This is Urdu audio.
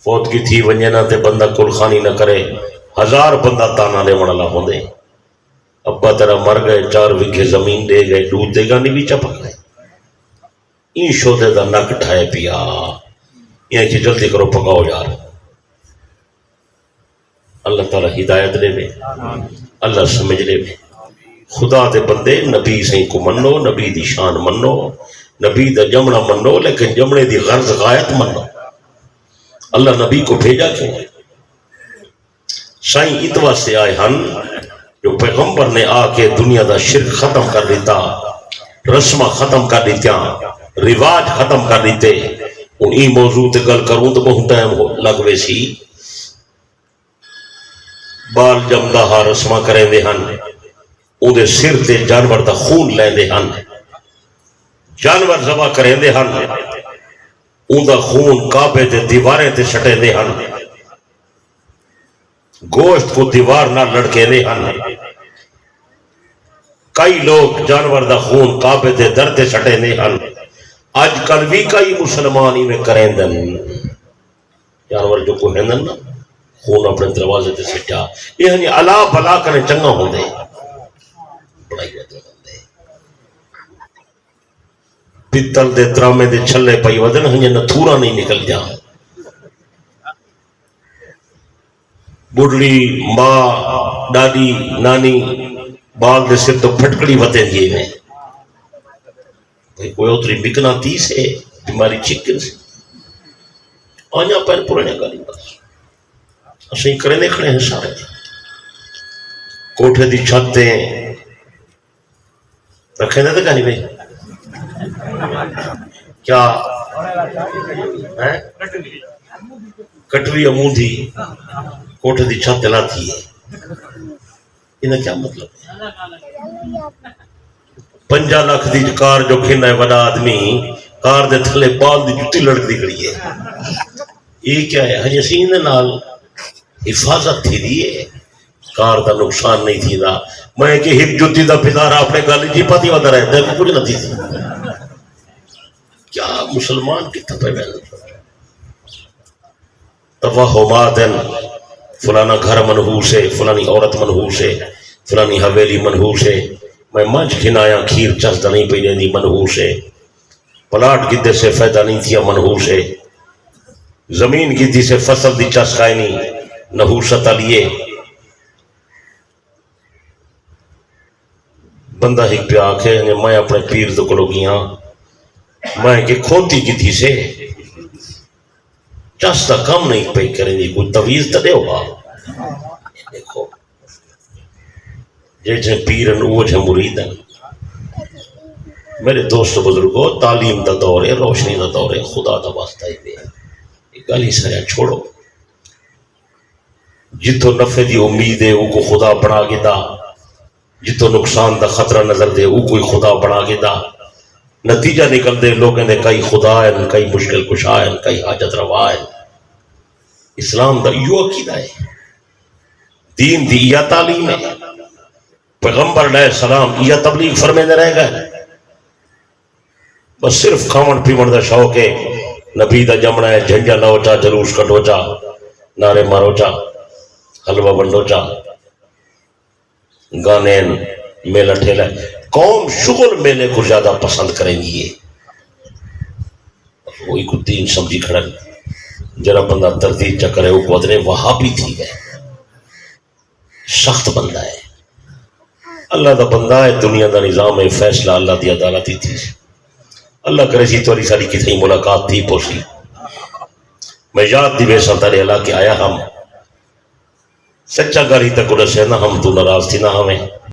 فوت کی تھی ونجے نہ تے بندہ کل خانی نہ کرے 1000 بندہ تانا لے وڑا ہوندے ابا تیرا مر گئے 4 وگھے زمین دے گئے دودھ دے گا نہیں بھی چپک گئے این شودے دا نک ڈھائے پیا یہ کہ جلدی کرو پکاؤ یار اللہ تعالیٰ ہدایت لے میں اللہ سمجھ لے میں خدا دے بندے نبی سہیں کو منو نبی دی شان منو نبی دا جمنا منو لیکن جمنے دی غرض غایت منو اللہ نبی کو بھیجا کیوں سائیں اتوا سے آئے ہن جو پیغمبر نے آ کے دنیا دا شرک ختم کر دیتا رسمہ ختم کر دیتا رواج ختم کر دیتے ان ای موضوع تے گل کروں تو بہت ٹائم لگوے سی بال جمدہ ہا رسمہ کریں دے ہن او دے سر تے جانور دا خون لیں دے ہن جانور ذبح کریں دے ہن او دا خون کعبے تے دیواریں تے سٹے دے ہن گوشت کو دیوار نہ لڑکے دے ہن کئی لوگ جانور دا خون کعبے تے در تے سٹے دے ہن آج کل بھی کئی مسلمان ہی میں کریں دن جانور جو کو ہیں نا خون اپنے دروازے تے سٹا یہ ہنی علا بلا کرنے چنگا ہوں دے بڑائی رہتے ہوں دے پتل دے درامے دے چھلے پائی ودن ہنی نتھورا نہیں نکل جا بڑھڑی ماں ڈاڈی نانی بال دے سر تو پھٹکڑی وطیں دیئے میں کوئی اتری بکنا تیس ہے بیماری چکن سے آنیا پیر پرانے گالی بس اسے کرنے کھڑے ہیں سارے کوٹھے دی چھتیں رکھے دے گانی بھئی کیا کٹوی امودھی کوٹھے دی چھت لاتی ہے انہیں کیا مطلب ہے 5 لاکھ دی کار جو کھنا ہے وڈا آدمی کار دے تھلے بال دی جتی لڑک دی کڑی ہے یہ کیا ہے ہجی سین نال حفاظت تھی دیئے کار دا نقصان نہیں تھی دا میں کہ ہپ جتی دا پھدارا اپنے گالی جی پاتی ودا رہے دے کچھ نہ تھی کیا مسلمان کتنا پہ محنت توہماتن فلانا گھر منحوس ہے فلانی عورت منحوس ہے فلانی حویلی منحوس ہے میں منچ کھنایا کھیر چسدہ نہیں پہ جائیں دی منحوس ہے پلاٹ گدے سے فائدہ نہیں تھیا منحوس ہے زمین گدی سے فصل دی چسکائے نہیں نحوست لیے بندہ ہی پہ آکھے میں اپنے پیر دو کلو گیاں میں کہ کھوتی گدی سے چسدہ کم نہیں پہ کریں دی کوئی تویز تدے ہوگا دیکھو جیسے پیرن اوجھ مریدن میرے دوست بزرگوں تعلیم دا دور ہے روشنی دا دور ہے خدا دا واسطہ ہی دے ایک گالی سریا چھوڑو جتو نفع دی امید ہے وہ کو خدا بنا کے دا جتو نقصان دا خطرہ نظر دے وہ کوئی خدا بنا کے دا نتیجہ نکل دے لوگوں نے کئی خدا ہے کئی مشکل کشا ہے کئی حاجت روا ہے اسلام دا یو عقیدہ ہے دین دی یا تعلیم ہے پیغمبر علیہ السلام یا تبلیغ فرمے دے رہ گئے بس صرف کھاون پیون دا شوق ہے نبی دا جمنا ہے جھنجا لوچا جلوس کٹوچا نعرے ماروچا حلوہ بنڈوچا گانے میلہ ٹھیلہ قوم شغل میلے کو زیادہ پسند کریں گی وہی کو دین سمجھی کھڑا جرا بندہ تردید چکرے وہ قدرے وہاں بھی تھی گئے سخت بندہ ہے اللہ دا بندہ ہے دنیا دا نظام ہے فیصلہ اللہ دی عدالتی تھی اللہ کرے سی توری ساری کتنی ملاقات تھی پوسی میں یاد دی بے سلطان اللہ کے آیا ہم سچا گاری تک انہیں سے نہ ہم تو ناراض تھی نہ ہمیں